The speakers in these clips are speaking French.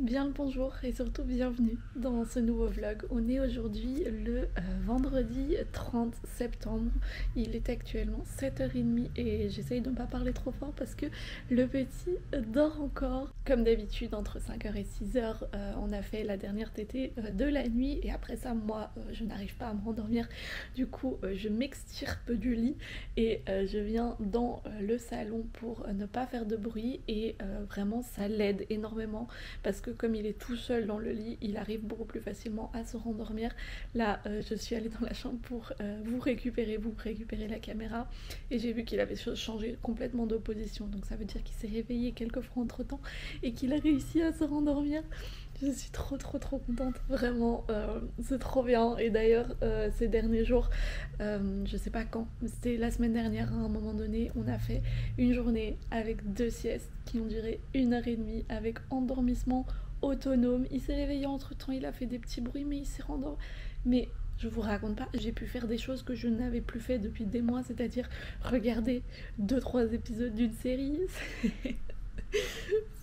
Bien le bonjour et surtout bienvenue dans ce nouveau vlog. On est aujourd'hui le vendredi 30 septembre. Il est actuellement 7h30 et j'essaye de ne pas parler trop fort parce que le petit dort encore. Comme d'habitude entre 5h et 6h on a fait la dernière tétée de la nuit et après ça moi je n'arrive pas à me rendormir. Du coup je m'extirpe du lit et je viens dans le salon pour ne pas faire de bruit et vraiment ça l'aide énormément parce que comme il est tout seul dans le lit, il arrive beaucoup plus facilement à se rendormir. Là, je suis allée dans la chambre pour vous récupérer la caméra et j'ai vu qu'il avait changé complètement de position. Donc ça veut dire qu'il s'est réveillé quelques fois entre temps et qu'il a réussi à se rendormir. Je suis trop contente, vraiment, c'est trop bien. Et d'ailleurs, ces derniers jours, je sais pas quand, c'était la semaine dernière, à un moment donné, on a fait une journée avec 2 siestes qui ont duré 1h30 avec endormissement autonome. Il s'est réveillé entre temps, il a fait des petits bruits, mais il s'est rendormi. Mais je vous raconte pas, j'ai pu faire des choses que je n'avais plus fait depuis des mois, c'est-à-dire regarder 2-3 épisodes d'une série.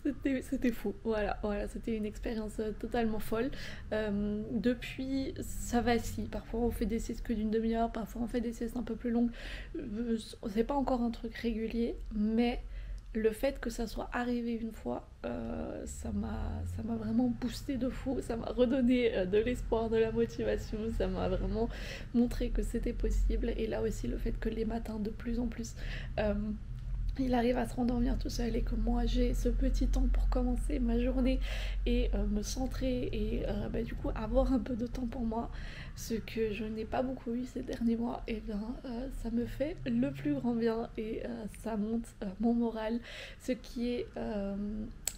C'était fou, voilà, c'était une expérience totalement folle. Depuis, ça vacille. Parfois, on fait des siestes que d'une demi-heure, parfois, on fait des siestes un peu plus longues. C'est pas encore un truc régulier, mais le fait que ça soit arrivé une fois, ça m'a vraiment boosté de fou. Ça m'a redonné de l'espoir, de la motivation. Ça m'a vraiment montré que c'était possible. Et là aussi, le fait que les matins, de plus en plus, il arrive à se rendormir tout seul et que moi j'ai ce petit temps pour commencer ma journée et me centrer et du coup avoir un peu de temps pour moi, ce que je n'ai pas beaucoup eu ces derniers mois. Et bien ça me fait le plus grand bien et ça monte mon moral, ce qui est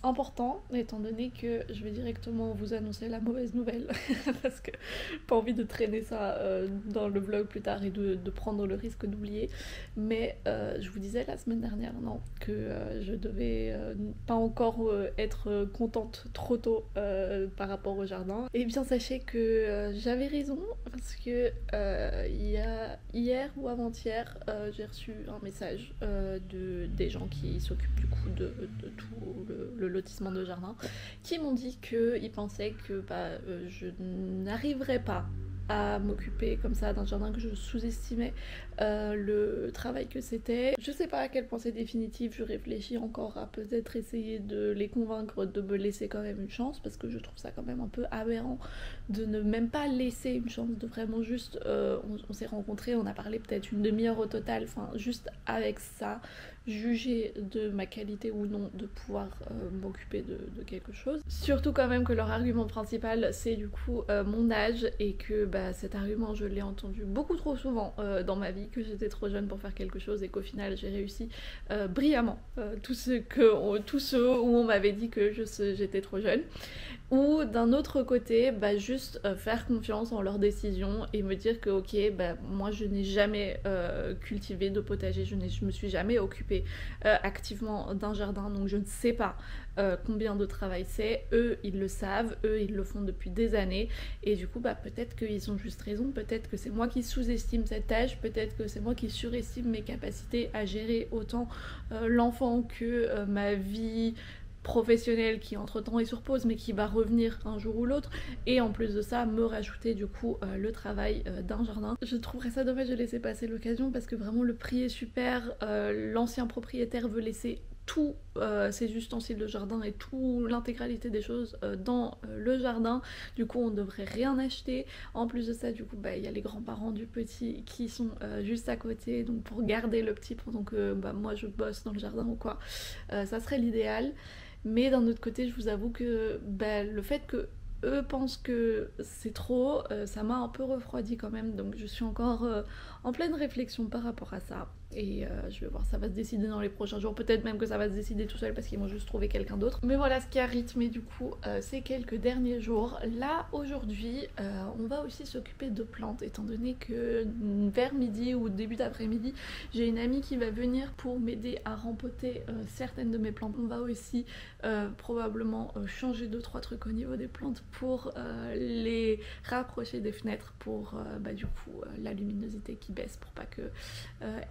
important étant donné que je vais directement vous annoncer la mauvaise nouvelle parce que pas envie de traîner ça dans le vlog plus tard et de prendre le risque d'oublier. Mais je vous disais la semaine dernière que je devais pas encore être contente trop tôt par rapport au jardin. Et bien sachez que j'avais raison parce que hier ou avant-hier j'ai reçu un message des gens qui s'occupent du coup de tout le lotissement de jardin qui m'ont dit qu'ils pensaient que je n'arriverais pas à m'occuper comme ça d'un jardin, que je sous-estimais le travail que c'était. Je sais pas à quel point c'est définitif, je réfléchis encore à peut-être essayer de les convaincre de me laisser quand même une chance parce que je trouve ça quand même un peu aberrant de ne même pas laisser une chance, de vraiment juste on s'est rencontrés, on a parlé peut-être une demi-heure au total, enfin juste avec ça juger de ma qualité ou non de pouvoir m'occuper de quelque chose. Surtout quand même que leur argument principal c'est du coup mon âge et que cet argument je l'ai entendu beaucoup trop souvent dans ma vie, que j'étais trop jeune pour faire quelque chose et qu'au final j'ai réussi brillamment tout ce où on m'avait dit que j'étais trop jeune. Ou d'un autre côté, juste faire confiance en leurs décisions et me dire que ok, moi je n'ai jamais cultivé de potager, je me suis jamais occupée activement d'un jardin, donc je ne sais pas combien de travail c'est. Eux ils le savent, eux ils le font depuis des années et du coup peut-être qu'ils ont juste raison, peut-être que c'est moi qui sous-estime cette tâche, peut-être que c'est moi qui surestime mes capacités à gérer autant l'enfant que ma vie professionnel qui entre temps est sur pause mais qui va revenir un jour ou l'autre, et en plus de ça me rajouter du coup le travail d'un jardin. Je trouverais ça dommage de laisser passer l'occasion parce que vraiment le prix est super, l'ancien propriétaire veut laisser tous ses ustensiles de jardin et toute l'intégralité des choses dans le jardin, du coup on ne devrait rien acheter. En plus de ça du coup il y a les grands-parents du petit qui sont juste à côté, donc pour garder le petit pendant que moi je bosse dans le jardin ou quoi, ça serait l'idéal. Mais d'un autre côté je vous avoue que le fait que eux pensent que c'est trop, ça m'a un peu refroidi quand même, donc je suis encore en pleine réflexion par rapport à ça. Et je vais voir, ça va se décider dans les prochains jours, peut-être même que ça va se décider tout seul parce qu'ils vont juste trouver quelqu'un d'autre. Mais voilà ce qui a rythmé du coup ces quelques derniers jours. Là aujourd'hui on va aussi s'occuper de plantes, étant donné que vers midi ou début d'après-midi j'ai une amie qui va venir pour m'aider à rempoter certaines de mes plantes. On va aussi probablement changer 2-3 trucs au niveau des plantes pour les rapprocher des fenêtres pour du coup la luminosité qui baisse pour pas que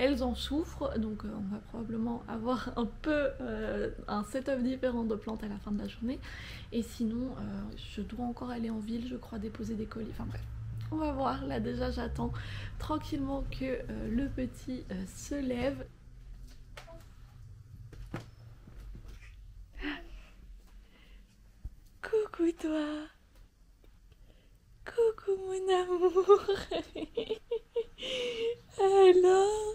elles en en souffre, donc on va probablement avoir un peu un setup différent de plantes à la fin de la journée. Et sinon, je dois encore aller en ville, je crois, déposer des colis. Enfin bref, on va voir. Là déjà, j'attends tranquillement que le petit se lève. Coucou toi. Coucou mon amour. Alors,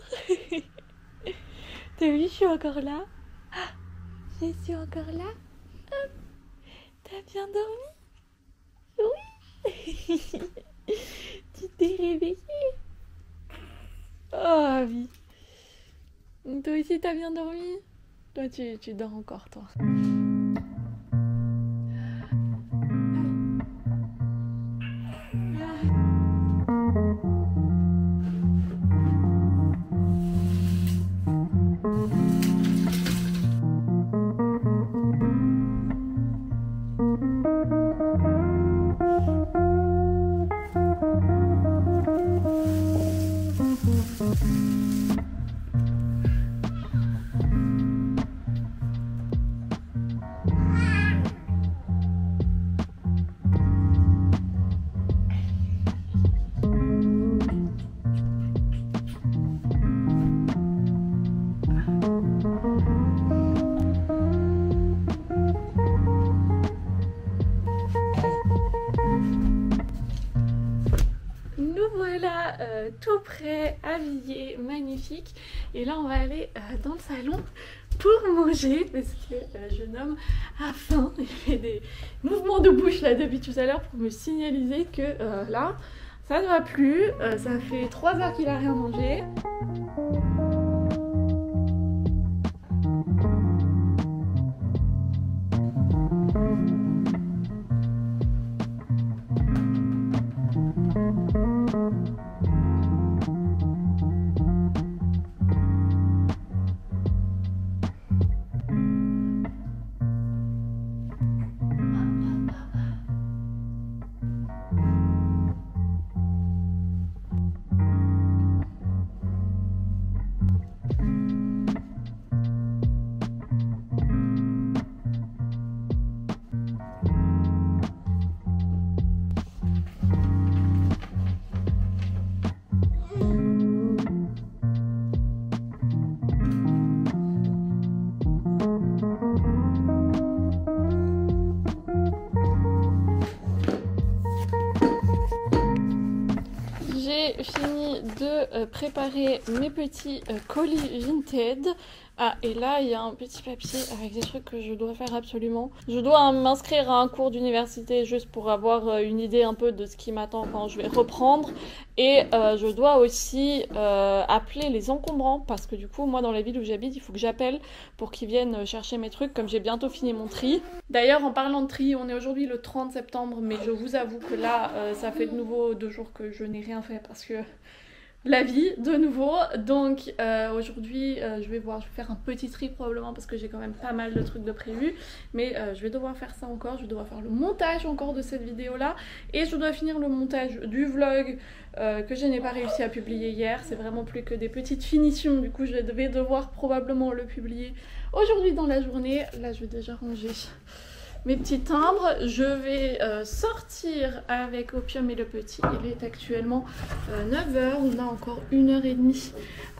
t'as vu, je suis encore là. Je suis encore là. Hop. T'as bien dormi? Oui. Tu t'es réveillée? Oh oui. Toi aussi t'as bien dormi? Toi tu dors encore toi. Voilà, tout prêt, habillé, magnifique. Et là on va aller dans le salon pour manger parce que jeune homme a faim. Il fait des mouvements de bouche là depuis tout à l'heure pour me signaliser que là ça ne va plus. Ça fait 3 heures qu'il a rien mangé. J'ai fini de préparer mes petits colis Vinted. Ah, et là il y a un petit papier avec des trucs que je dois faire absolument. Je dois m'inscrire à un cours d'université juste pour avoir une idée un peu de ce qui m'attend quand je vais reprendre. Et je dois aussi appeler les encombrants parce que du coup moi dans la ville où j'habite il faut que j'appelle pour qu'ils viennent chercher mes trucs comme j'ai bientôt fini mon tri. D'ailleurs en parlant de tri, on est aujourd'hui le 30 septembre mais je vous avoue que là ça fait de nouveau 2 jours que je n'ai rien fait parce que la vie de nouveau. Donc aujourd'hui je vais faire un petit tri probablement parce que j'ai quand même pas mal de trucs de prévu, mais je vais devoir faire ça encore, je vais devoir faire le montage encore de cette vidéo là et je dois finir le montage du vlog que je n'ai pas réussi à publier hier. C'est vraiment plus que des petites finitions, du coup je vais devoir probablement le publier aujourd'hui dans la journée. Là je vais déjà ranger mes petits timbres. Je vais sortir avec Opium et le petit. Il est actuellement 9h. On a encore 1h30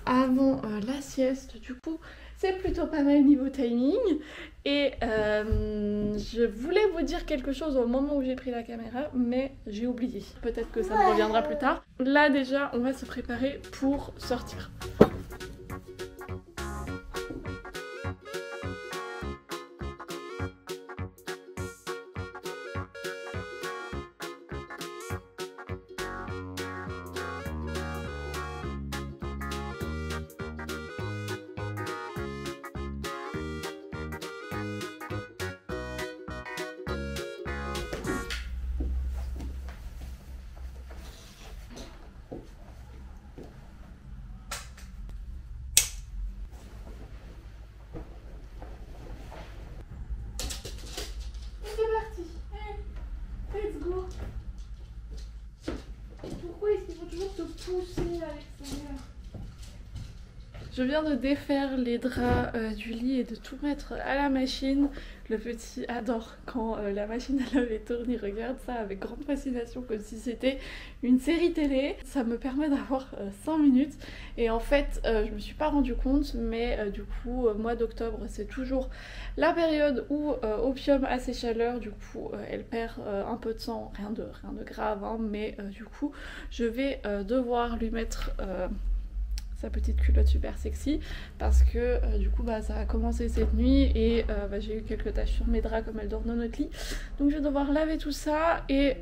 avant la sieste. Du coup, c'est plutôt pas mal niveau timing. Et je voulais vous dire quelque chose au moment où j'ai pris la caméra, mais j'ai oublié. Peut-être que ça me reviendra plus tard. Là déjà, on va se préparer pour sortir. Je viens de défaire les draps du lit et de tout mettre à la machine. Le petit adore quand la machine à laver tourne, il regarde ça avec grande fascination comme si c'était une série télé. Ça me permet d'avoir 5 minutes et en fait je me suis pas rendu compte mais du coup mois d'octobre c'est toujours la période où Opium a ses chaleurs, du coup elle perd un peu de sang, rien de grave hein, mais du coup je vais devoir lui mettre sa petite culotte super sexy parce que du coup bah, ça a commencé cette nuit et bah, j'ai eu quelques taches sur mes draps comme elle dort dans notre lit, donc je vais devoir laver tout ça et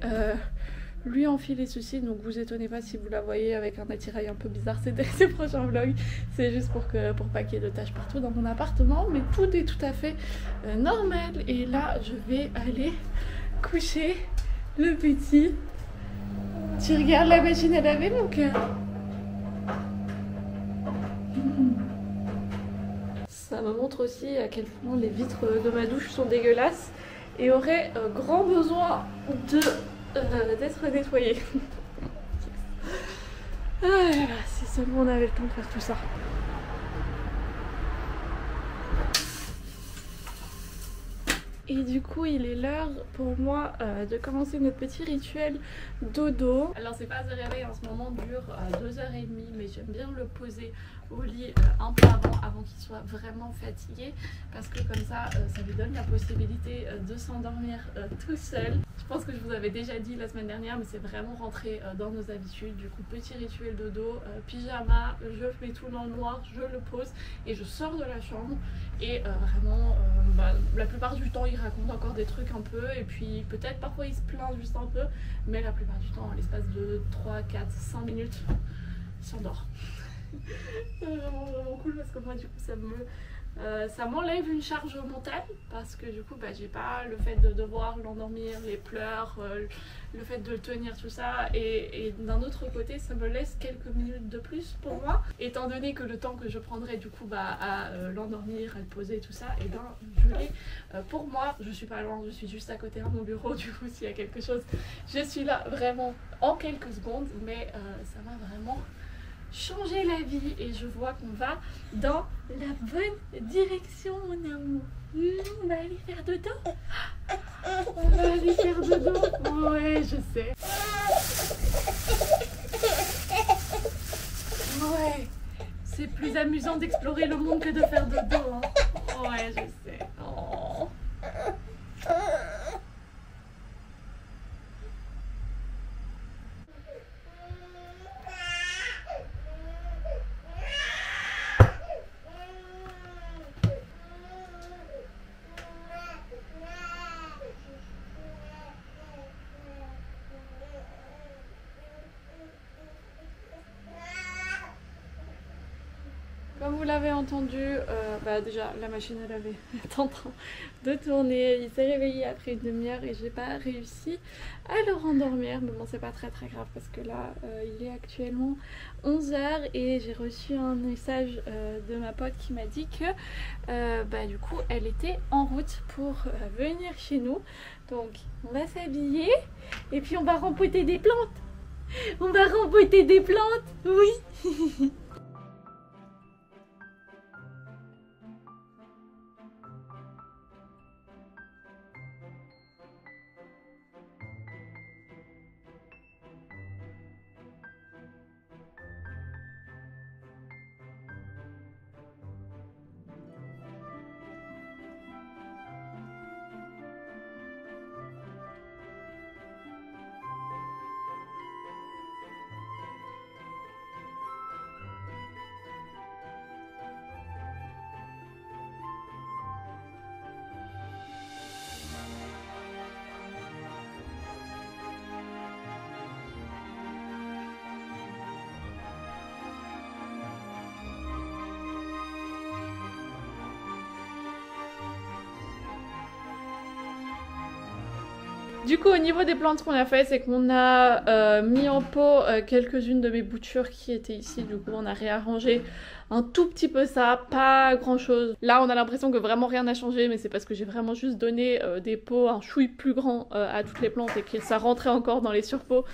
lui enfiler ceci, donc vous étonnez pas si vous la voyez avec un attirail un peu bizarre ces prochains vlogs, c'est juste pour pas qu'il y ait de taches partout dans mon appartement, mais tout est tout à fait normal. Et là je vais aller coucher le petit. Tu regardes la machine à laver mon cœur? Ça me montre aussi à quel point les vitres de ma douche sont dégueulasses et auraient grand besoin d'être nettoyées. Ah là là, si seulement on avait le temps de faire tout ça. Et du coup il est l'heure pour moi de commencer notre petit rituel dodo. Alors c'est pas de réveil en ce moment dure 2h30 mais j'aime bien le poser au lit un peu avant qu'il soit vraiment fatigué parce que comme ça ça lui donne la possibilité de s'endormir tout seul. Je pense que je vous avais déjà dit la semaine dernière mais c'est vraiment rentré dans nos habitudes. Du coup petit rituel dodo, pyjama, je mets tout dans le noir, je le pose et je sors de la chambre et vraiment bah, la plupart du temps il raconte encore des trucs un peu et puis peut-être parfois il se plaint juste un peu mais la plupart du temps à l'espace de 3, 4, 5 minutes il s'endort. C'est vraiment cool parce que moi du coup ça m'enlève une charge mentale parce que du coup bah, j'ai pas le fait de devoir l'endormir, les pleurs, le fait de le tenir tout ça et d'un autre côté ça me laisse quelques minutes de plus pour moi étant donné que le temps que je prendrais du coup bah, à l'endormir, à le poser tout ça et ben je l'ai pour moi. Je suis pas loin, je suis juste à côté de mon bureau, du coup s'il y a quelque chose je suis là vraiment en quelques secondes mais ça m'a vraiment changer la vie et je vois qu'on va dans la bonne direction mon amour. On va aller faire dodo. On va aller faire dodo. Ouais je sais. Ouais. C'est plus amusant d'explorer le monde que de faire dodo hein. Ouais je sais. Oh. Comme vous l'avez entendu, bah déjà la machine à laver est en train de tourner. Il s'est réveillé après une demi-heure et j'ai pas réussi à le rendormir. Mais bon c'est pas très grave parce que là il est actuellement 11h et j'ai reçu un message de ma pote qui m'a dit que bah, du coup elle était en route pour venir chez nous. Donc on va s'habiller et puis on va rempoter des plantes. On va rempoter des plantes, oui. Du coup au niveau des plantes qu'on a fait c'est qu'on a mis en pot quelques-unes de mes boutures qui étaient ici. Du coup on a réarrangé un tout petit peu ça, pas grand chose. Là on a l'impression que vraiment rien n'a changé, mais c'est parce que j'ai vraiment juste donné des pots un chouille plus grand à toutes les plantes et que ça rentrait encore dans les surpots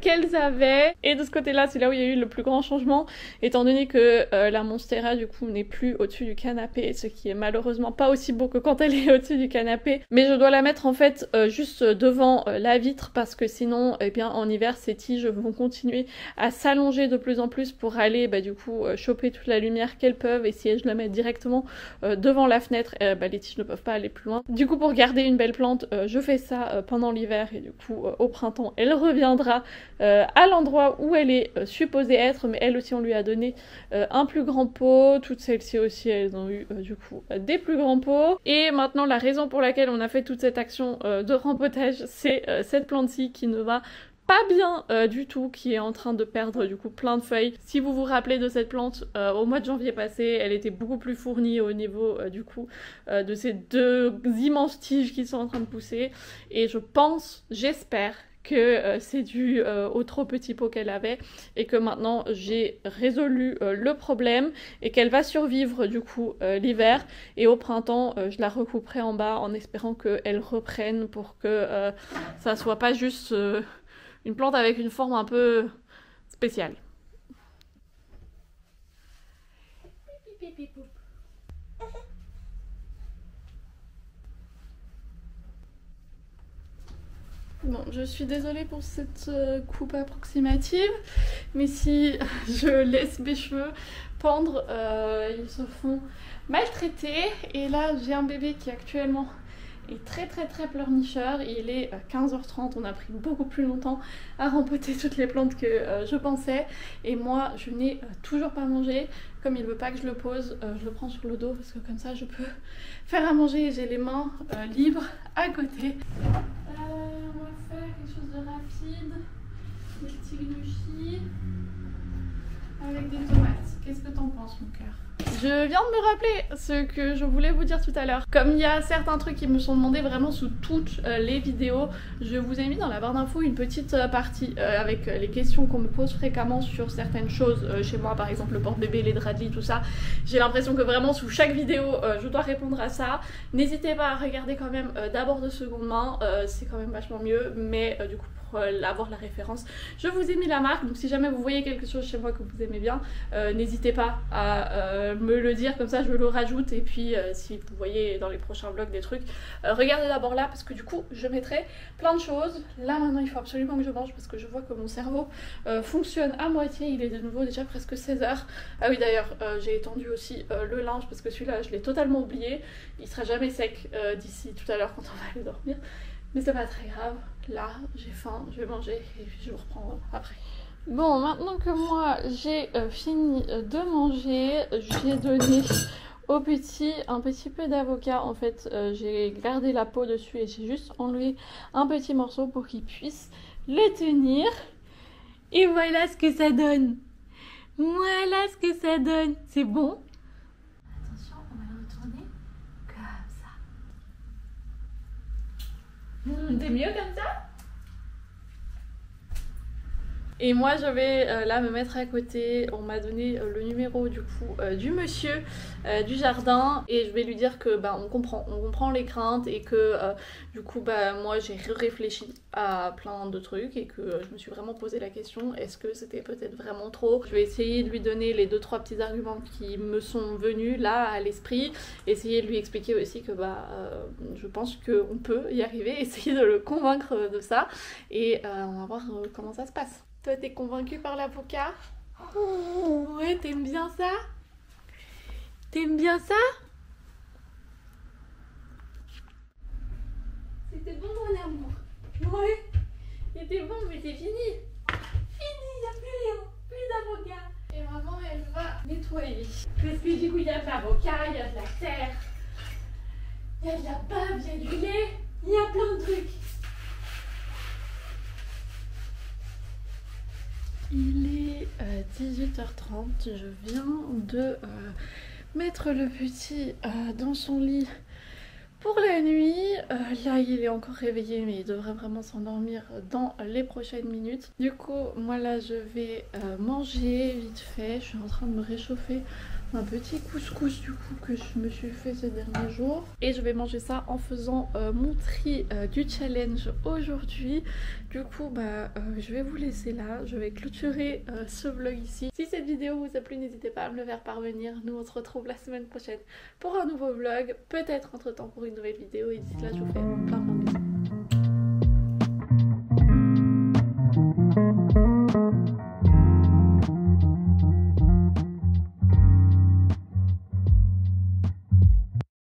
qu'elles avaient. Et de ce côté là c'est là où il y a eu le plus grand changement, étant donné que la Monstera du coup n'est plus au-dessus du canapé, ce qui est malheureusement pas aussi beau que quand elle est au-dessus du canapé, mais je dois la mettre en fait juste devant la vitre parce que sinon eh bien en hiver ces tiges vont continuer à s'allonger de plus en plus pour aller du coup choper toute la lumière qu'elles peuvent, et si je la mets directement devant la fenêtre les tiges ne peuvent pas aller plus loin. Du coup pour garder une belle plante je fais ça pendant l'hiver, et du coup au printemps elle reviendra à l'endroit où elle est supposée être, mais elle aussi on lui a donné un plus grand pot, toutes celles-ci aussi elles ont eu du coup des plus grands pots. Et maintenant la raison pour laquelle on a fait toute cette action de rempotage, c'est cette plante-ci qui ne va pas bien du tout, qui est en train de perdre du coup plein de feuilles. Si vous vous rappelez de cette plante, au mois de janvier passé, elle était beaucoup plus fournie au niveau du coup de ces deux immenses tiges qui sont en train de pousser, et je pense, j'espère que c'est dû au trop petit pot qu'elle avait, et que maintenant j'ai résolu le problème et qu'elle va survivre du coup l'hiver, et au printemps je la recouperai en bas en espérant qu'elle reprenne pour que ça soit pas juste une plante avec une forme un peu spéciale. Bon, je suis désolée pour cette coupe approximative, mais si je laisse mes cheveux pendre, ils se font maltraiter. Et là, j'ai un bébé qui actuellement est très pleurnicheur. Il est 15h30, on a pris beaucoup plus longtemps à rempoter toutes les plantes que je pensais. Et moi, je n'ai toujours pas mangé. Comme il veut pas que je le pose, je le prends sur le dos parce que comme ça, je peux faire à manger et j'ai les mains libres à côté. On va faire quelque chose de rapide, des petits gnocchis avec des tomates. Qu'est-ce que t'en penses, mon cœur? Je viens de me rappeler ce que je voulais vous dire tout à l'heure. Comme il y a certains trucs qui me sont demandés vraiment sous toutes les vidéos, je vous ai mis dans la barre d'infos une petite partie avec les questions qu'on me pose fréquemment sur certaines choses chez moi, par exemple le porte-bébé, les draps de lit, tout ça. J'ai l'impression que vraiment sous chaque vidéo je dois répondre à ça. N'hésitez pas à regarder quand même d'abord de seconde main, c'est quand même vachement mieux, mais du coup avoir la référence, je vous ai mis la marque, donc si jamais vous voyez quelque chose chez moi que vous aimez bien, n'hésitez pas à me le dire, comme ça je le rajoute. Et puis si vous voyez dans les prochains vlogs des trucs, regardez d'abord là, parce que du coup je mettrai plein de choses. Là maintenant il faut absolument que je mange parce que je vois que mon cerveau fonctionne à moitié, il est de nouveau déjà presque 16h. Ah oui d'ailleurs j'ai étendu aussi le linge parce que celui-là je l'ai totalement oublié, il sera jamais sec d'ici tout à l'heure quand on va aller dormir. Mais c'est pas très grave, là j'ai faim, je vais manger et puis je vous reprends après. Bon, maintenant que moi j'ai fini de manger, j'ai donné au petit un petit peu d'avocat. En fait j'ai gardé la peau dessus et j'ai juste enlevé un petit morceau pour qu'il puisse le tenir. Et voilà ce que ça donne. Voilà ce que ça donne. C'est bon? Attention, on va le retourner comme ça. T'es mieux comme ça? Et moi je vais là me mettre à côté. On m'a donné le numéro du coup du monsieur du jardin, et je vais lui dire que on comprend les craintes, et que du coup moi j'ai réfléchi à plein de trucs et que je me suis vraiment posé la question, est-ce que c'était peut-être vraiment trop? Je vais essayer de lui donner les 2-3 petits arguments qui me sont venus là à l'esprit, essayer de lui expliquer aussi que je pense qu'on peut y arriver, essayer de le convaincre de ça, et on va voir comment ça se passe. Toi, t'es convaincue par l'avocat? Ouais, t'aimes bien ça? T'aimes bien ça? C'était bon, mon amour? Ouais, c'était bon, mais c'est fini. Fini, il n'y a plus rien, plus d'avocat. Et maman, elle va nettoyer. Parce que du coup, il y a de l'avocat, il y a de la terre, il y a de la bave, il y a du lait, il y a plein de trucs. Il est 18h30, je viens de mettre le petit dans son lit Pour la nuit, là il est encore réveillé mais il devrait vraiment s'endormir dans les prochaines minutes. Du coup moi là je vais manger vite fait, je suis en train de me réchauffer un petit couscous du coup que je me suis fait ces derniers jours. Et je vais manger ça en faisant mon tri du challenge aujourd'hui. Du coup je vais vous laisser là, je vais clôturer ce vlog ici. Si cette vidéo vous a plu, n'hésitez pas à me le faire parvenir. Nous on se retrouve la semaine prochaine pour un nouveau vlog, peut-être entre temps pour une nouvelle vidéo. Et d'ici là je vous fais plein de bisous.